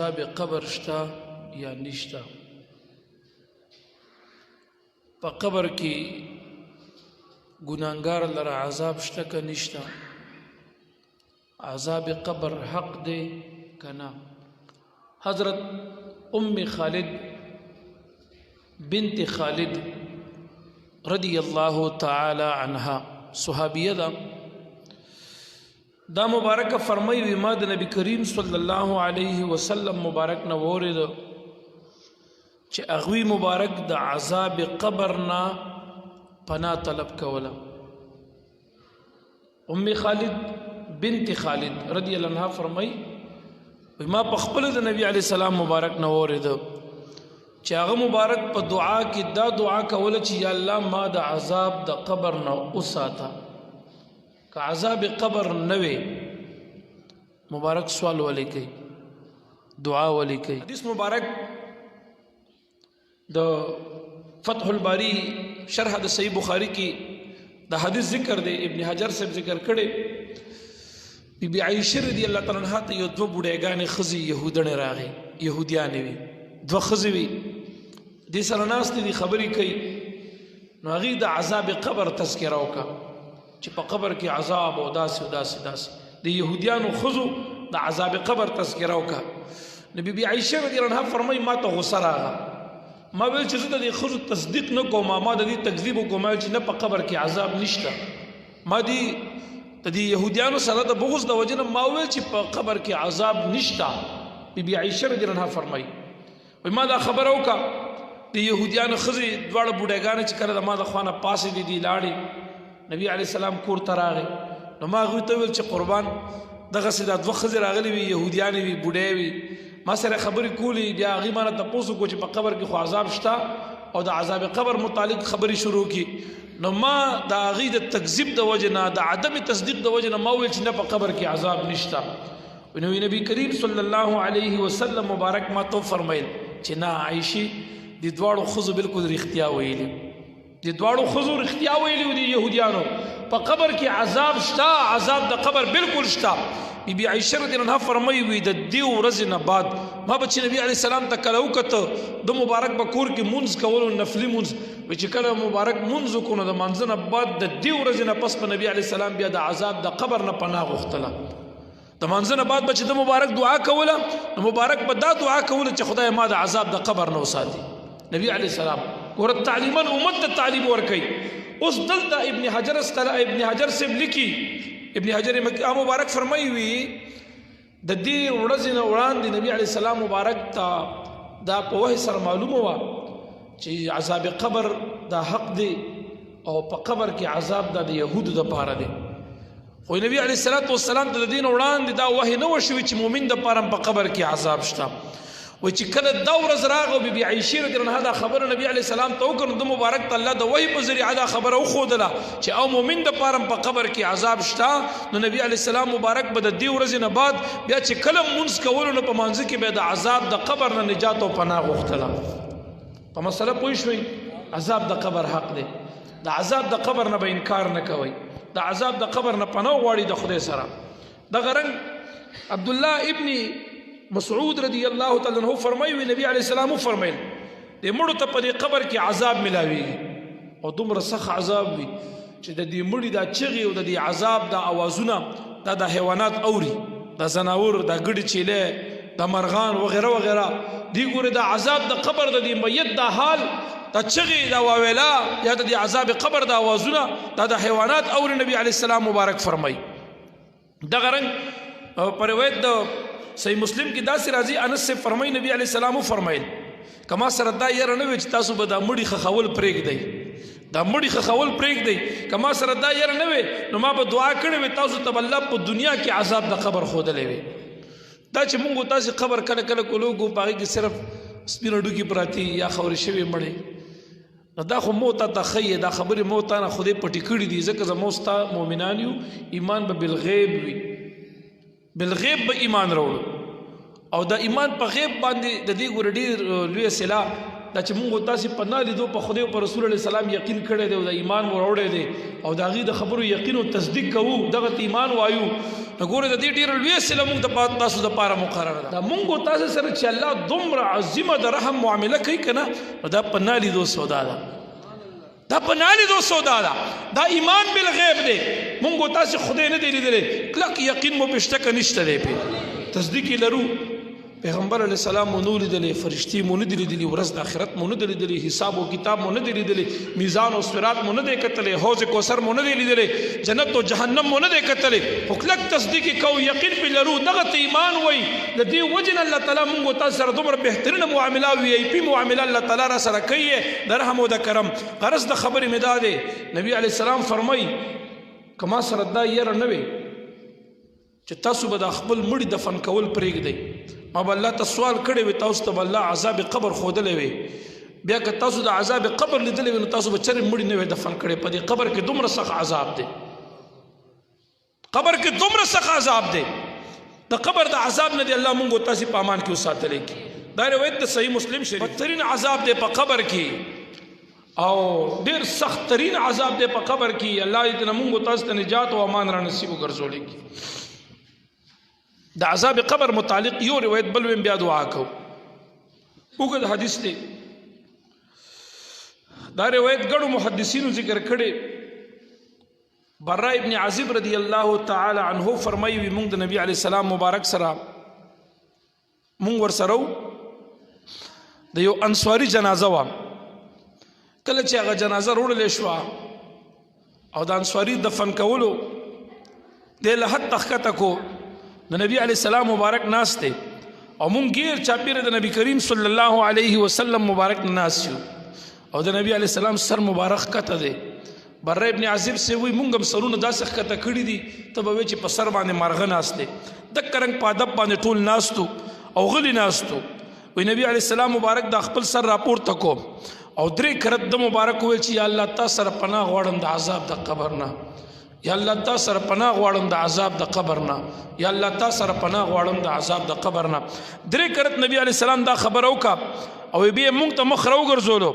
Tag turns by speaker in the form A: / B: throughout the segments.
A: عذاب قبر شتا یا نشتا؟ په قبر کې ګناهګار لره عذاب شته که نشتا؟ عذاب قبر حق دی کنا؟ حضرت ام خالد بنت خالد رضی اللہ تعالی عنها صحابیه ده. دا مبارک فرمای وی ما د نبی کریم صلی الله علیه وسلم مبارک نه وورید چې اغوی مبارک د عذاب قبر نه پناه طلب کوله. ام خالد بنت خالد رضی الله عنها فرمای وی ما په خپل د نبی علی السلام مبارک نه وورید چې هغه مبارک په دعا کې دا دعا کوله چې یا الله ما د عذاب د قبر نه وساته. که عذاب قبر نوے مبارک سوال ولی کئی دعا ولی کئی. حدیث مبارک دا فتح الباری شرح دا صحیح بخاری کی دا حدیث ذکر دے ابن حجر سے ذکر کرے بی بی عائشہ رضی اللہ تعالیٰ عنہ تا یو دو بوڑیگان خزی یہودن راغی یہودیانی وی دو خزی وی دی سرناس دی خبری کئی نو اغی دا عذاب قبر تذکرہ کا چې په قبر کې عذاب او داسې او داسې داسې د یهودیانو ښځو د عذاب قبر تذکره وکړه. نو بی عایشه رضی الله عنها فرمایي ما ته غوسه راغله. ما ویل چې زه د دې ښځو تصدیق نه کوم، ما د دې تکذیب وکړم چې نه په قبر کې عذاب نشته. ما د دې یهودیانو سره د بغض د وجې نه ما ویل چې په قبر کې عذاب نشته. بی عایشه رضی الله عنها فرمایي وایي ما دا خبره وکړه د یهودیانو ښځې دواړه بوډاګانې چې کله د ما د خوا نه پاسېدې دي لاړې نبی علیہ السلام کور ته راغی. نو ما هغوی ته ویل چې قربان دغسې دا دوه ښځې راغلې وي یهودیانې وي بوډۍ وي ما سره خبرې کولې. بیا هغې ما نه تپوس وکړو چې په قبر کې خو عذاب شته او د عذاب قبر متعلق خبرې شروع کړي. نو ما د هغې د تکذیب د وجې نه د عدم تصدیق د وجې نه ما وویل چې نه په قبر کې عذاب نشته. نو نبی کریم صلی الله علیه وسلم مبارک ما ته فرمیل چې نه عایشې د دواړو ښځو بلکل رښتیا ویلي د دواړو ښځو رښتیا ویلي و د یهودیانو په قبر کې عذاب شته، عذاب د قبر بالکل شته. بی بی عایشه رضی الله عنها فرمایي وي د دې ورځې نه بعد ما به چې نبي علیه السلام ته کله وکته د مبارک به کور کې مونځ کولو نفلي مونځ وایي چې کله مبارک مونځ وکړو نو د مانځه نه بعد د دې ورځې نه پس به نبي علیه السلام بیا د عذاب د قبر نه پناه غوښتله. د مانځه نه بعد به چې د مبارک دعا کوله نو مبارک به دا دعا کوله چې خدای ما د عذاب د قبر نه وساتي. نبی علیه السلام ګوره تعلیما امت ته تعلیم ورکوي. اوس دلته ابن حجر صاحب لیکي ابن حجر مبارک فرمایي وي د دې ورځې نه وړاندې نبی علیه السلام مبارک ته دا په وحی سره معلومه وه چې عذاب قبر دا حق دی او په قبر کې عذاب دا د یهودو دپاره دی. خو نبی علیه السلام ته د دې نه وړاندې دا وحی نه وه شوي چې مؤمن دپاره په قبر کې عذاب شته. وای چې کله دا ورځ راغو بی بی عایشه رضی الله عنها دا خبره نبی علیه السلام ته وکړه د مبارک ته الله د وحی په ذریعه دا خبره وښودله چې او مؤمن دپاره په قبر کې عذاب شته. نو نبی علیه السلام مبارک به د دې ورځې نه بعد بیا چې کله مونځ کولو نو په مانځه کې به د عذاب د قبر نه نجات او پناه غوښتله. په مسله پوه شوئ؟ عذاب د قبر حق دی. د عذاب د قبر نه به انکار نه کوئ. د عذاب د قبر نه پناه غواړي د خدای سره. دغه رنګ عبدالله ابن مسعود رضی اللہ تعالی عنہ فرمایي وي نبی علیہ السلام فرمایل د مړو ته په دې قبر کې عذاب ملاویږي او دومره سخت عذاب وي چې د دې مړي دا چغې او د دې عذاب دا اوازونه دا د حیوانات اوري، دا زناور، دا ګډې چیلې، دا مرغان وغیره وغیره دی. ګوره دا عذاب د قبر د دې میت دا حال دا چغې دا واویلا یا د دې عذاب قبر دا اوازونه دا د حیوانات اوري. نبی علیہ السلام مبارک فرمایي. دغه رنګ په روایت د صحیح مسلم کی داسې راځي انس سے فرمایي نبی علیہ السلام فرمایل کما سره دا یره نه وي چې تاسو به دا مړي خخول پرېږدئ، دا مړي خخول پرېږدئ. کما سره دا یره نه وي نو ما به دعا کړې وي تاسو ته به الله په دنیا کې عذاب د قبر ښودلی وي. دا چې مونږ تاسې قبر کله کله کولوګو په هغې کې صرف سپینه ډوکې پراتې یا خورې شوې مړې نو دا خو مو ته ښیي دا خبرې مو تا نه خدای پټې کړي دي ځکه زموږ ستا مؤمنان یو ایمان به بالغیب وي، بالغیب به ایمان راوړو. او د ایمان په غیب باندې د دې ګور ډیر لوی سلا دا چې موږ تاسو په نه لیدو په خدای او په رسول الله سلام یقین کړی دی او د ایمان وروړی دی او د هغې د خبرو یقین او تصدیق کوو دغه ایمان وایو نو ګوره د دې ډېره لویه صله موږ تاسو دپاره مقرره ده دا موږ تاسو سره چې الله دومره عظیمه د رحم معامله کوي که نه نو دا په نه لیدو سودا ده دا په نه لیدو سودا ده دا ایمان بالغیب دی موږ تاسو خدای نه دی لیدلی کلک یقین مو پشتکه نشته دی پې تصدیق یې لرو پیغمبر علیہ السلام مو نه لیدلی فرشتي مو نه دي لیدلي ورځ د آخرت مو نه دی لیدلی حساب و کتاب مو نه دی لیدلی میزان او صراط مو نه دی کتلی حوض کوثر مو نه دی لیدلی جنت او جهنم مو نه دی کتلی خو کلک تصدیق کو یقین پې لرو دغه ایمان وای د دې وجه نه الله تعالی موږ تاسو سره دومره بهترینه معامله وي ای پی معامله الله تعالی را سره کوي د رحم او د کرم غرض د خبرې مې دا دی نبی علیہ السلام فرمایي که ما سره دا یره نه وي چې تاسو به د خپل مړي دفن کول پرېږدئ ما به الله ته سوال کړی وي تاسو ته به الله عذاب قبر ښودلی وي بیا که تاسو د عذاب قبر لیدلی وي نو تاسو به چرې مړي نه وي دفن کړی په دې قبر کې دومره سخت عذاب دی قبر کې دومره سخت عذاب دی د قبر د عذاب نه دی الله مونږ تاسو په امان کې وساتلی کی دا روایت د صحیح مسلم شریف بدترین عذاب دی په قبر کې او ډېر سخت ترین عذاب دی په قبر کې الله دې مونږ تاسو ته نجات او امان را نصیب وګرځولی کی د عذاب قبر متعلق یو روایت بل ویم بیا دعا کو وګد حدیث دی دا روایت ګڼو محدثینو ذکر کړي برا ابن عازب رضی الله تعالی عنہ فرمایي موږ د نبی علی السلام مبارک سره موږ ور سره د یو انصاری جنازه و کله چې هغه جنازه وروړل شو او د انصاری دفن کولو د له حد تخته کو د نبی علیہ السلام مبارک ناس ته او مونږ غیر چاپیره د نبی کریم صلی الله علیه وسلم مبارک ناس یو او د نبی علیہ السلام سر مبارک کته دی بر ابن عازب سے وی مونږ هم سرونه داسې کته کړي دي ته به چې په سر باندې مرغه ناس دی د کرنګ په ادب باندې ټول ناستو او غلی ناستو وی نبی علیہ السلام مبارک د خپل سر راپورته کو او درې کرت د مبارک ویل چې یا الله تاسو سره پناه غواړم د عذاب د قبر نه یا الله تا سره پناه غواړم د عذاب د قبر نه یا الله تا سره پناه غواړم د عذاب د قبر نه درې کرت نبی علیہ السلام دا خبر اوکا او بیا مونږ ته مخ راوګرځولو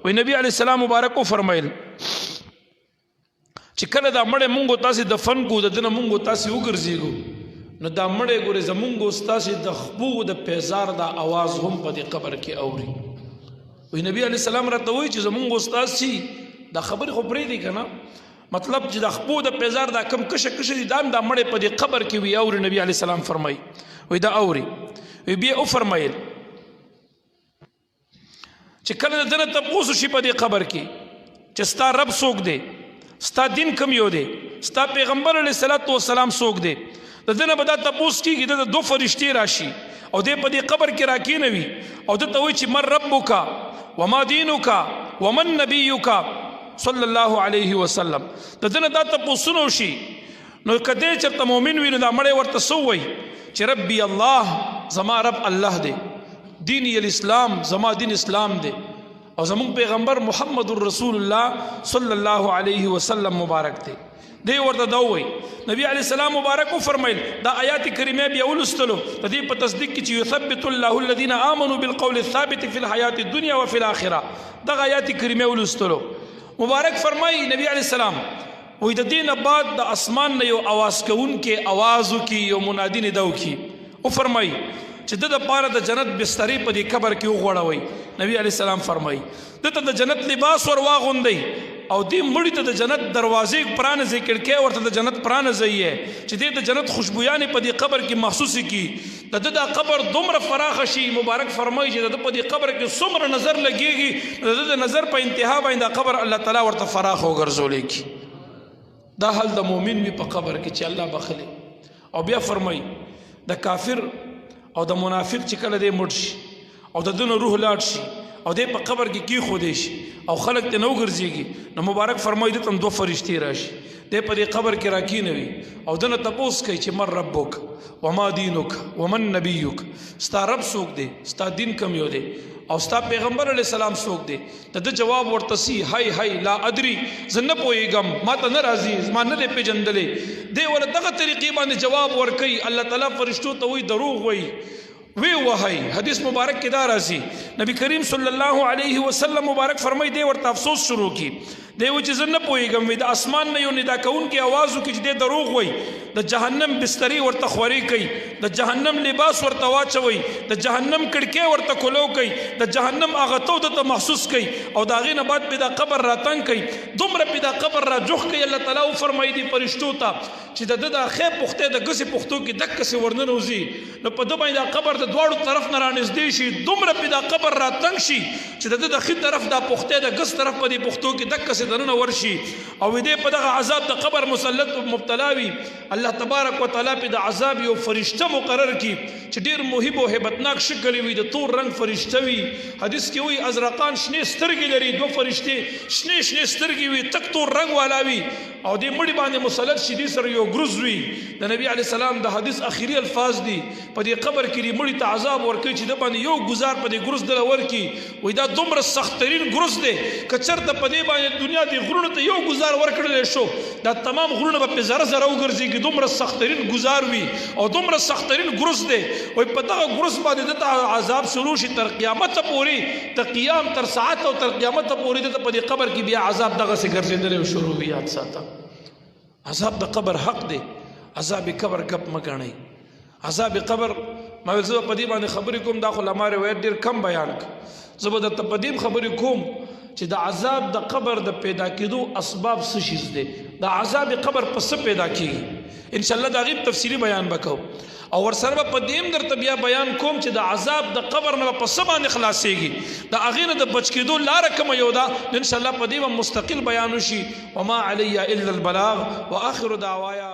A: وی نبی علیہ السلام مبارک فرمایل چې کله دا مړی مونږ تاسو دفن کو د دنه مونږ تاسو وګرځېږو نو دا مړی ګورې زمونږ تاسو د خپو د پیزار د आवाज هم په دې قبر کې اوري وی نبی علیہ السلام راته وایي چې زمونږ تاسو دا خبر خو پرې دی کنه مطلب چې د خپو د پیزار دا کم کشه کشه دي دام دا مړی په دې قبر کې وي اوري نبی علیہ السلام فرمایي وی دا اوري وی بیا او فرمایل چې کله د دنه تپوس شي په دې قبر کې چې ستا رب څوک دی ستا دین کم یو دی ستا پیغمبر علیہ السلام څوک دی د دنه به دا تپوس کېږي د دو فرشتې راشي او دې په دې قبر کې راکېنوي او ده ته وایي چې من ربک وما دینک ومن نبیک صلی الله علیه وسلم د دنه دا تپوسونه وشي نو کدی چرته مؤمن وي نو دا مړی ورته څه وایي چې ربي الله زما رب الله دی دینی الاسلام زما دین اسلام دی او زمون پیغمبر محمد رسول الله صلی الله علیه وسلم مبارک دی دی ورته دا وایي نبی علیہ السلام مبارک فرمایل دا آیات کریمه بیا ولستلو د دې په تصدیق کې چې یثبت الله الذين آمنوا بالقول الثابت في الحیات الدنیا وفي الاخره دا آیات کریمه ولستلو مبارک فرمائی نبی علیہ السلام وی د دین بعد د اسمان نه یو आवाज کوون کې आवाज کی یو منادی نه دو کی او فرمائی چې د پاره د جنت بستری په دې قبر کې وغوړوي نبی علیہ السلام فرمائی دته د جنت لباس ور واغوندي او دې مړی ته د جنت دروازې پرانه ذکر کې ورته د جنت پرانه زیه چې د جنت خوشبویانه په دې قبر کې محسوس کی د قبر دومره فراخ شي مبارک فرمایي چې د په دې قبر کې څومره نظر لګيږي د نظر په انتها باندې قبر الله تعالی ورته فراخ وګرځولې کی دا حال د مؤمن وی په قبر کې چې الله بخلي او بیا فرمایي د کافر او د منافق چې کله دې مړ شي او د دنه روح لاړ شي او دې په قبر کې خودي شي او خلق ته نو ګرځيږي نو مبارک فرمایي دته دو فرشتي راشي دې په دې قبر کې راکینوي او دنه تپوس کوي چې مر ربک وما دینک ومن نبیک ستا رب څوک دی ستا دین کوم یو دی او ستا پیغمبر علیہ السلام څوک دی د جواب ورته سی هاي هاي لا ادري زنه پويګم ما ته ناراضي ما نه پیژندلې دی ور دغه طریقې باندې جواب ورکي الله تعالی فرشتو ته وي دروغ وي وی وحی حدیث مبارک کې دا راځي نبی کریم صلی الله علیه وسلم مبارک فرمای دی ورته افسوس شروع کی دی و چې زه نه پوهېږم وی د اسمان نه یو ندا کوونکی آواز وکړي چې دی دروغ وایي د جهنم بسترې ورته خورې کوي د جهنم لباس ورته واچوي د جهنم کړکۍ ورته کولو کوي د جهنم هغه تود ته محسوس کوي او د هغې نه بعد پې دا قبر راتنګ کوي دومره پې دا قبر را جوخ کوي الله تعالی وفرمایي دي فرشتو ته چې د ده دا ښې پختې د ګسې پختو کې دقسې ورننوځي نو په ده باندې دا قبر د دواړو طرف نه رانږدې شي دومره پې دا قبر راتنګ شي چې د ده د ښي طرف دا پختې د ګس طرف په دې پختو کې دقسې دننه ورشي او دې په دغه عذاب د قبر مسلط مبتلا وي الله تبارک وتعالی په د عذاب یو فرشته مقرر کی چې ډیر محب او hebatناک شکل وي د تور رنگ فرشته وي حدیث کې وي ازرقان شنه سترګې لري دو فرشته شنه سترګې وي تک تور رنگ والا وي او دې مړي باندې مسلط شي دي سره یو ګروز وي د نبی علی سلام د حدیث اخیری الفاظ دي په دې قبر کې مړي ته عذاب ورکړي چې د باندې یو گزار په دې ګروز دل ورکړي وای دا دومره سخت ترين ګروز دی کچرته په دې باندې دنیا دی غرونه ته یو گزار ورکړل شو دا تمام غرونه په زره زره وګرځي کې دومره سخت ترين گزار وي او دومره سخت ترين ګروز دی وای په دغه ګروز باندې د عذاب شروع شي تر قیامت پورې تر قیام تر ساعت او تر قیامت پورې د په دې قبر کې بیا عذاب دغه څه ګرځیدل شروع وي یاد ساته عذاب د قبر حق دی عذاب قبر کپ مګنئ عذاب قبر ما زه په دې باندې خبرې کوم دا خو لماره وې ډیر کم بیان زه به د تقدیم خبرې کوم چې د عذاب د قبر د پیدا کېدو اسباب څه شي دي د عذاب قبر په څه پیدا کیږي ان شاء الله دا غیب تفصیلی بیان وکاو او ور سره په دیم درته بیا بیان کوم چې د عذاب د قبر نه په څه باندې خلاصيږي د اغینه د بچ کېدو لار کوم یو دا ان شاء الله په دې مستقل بیان وشي وما علی الا البلاغ واخر دعوایا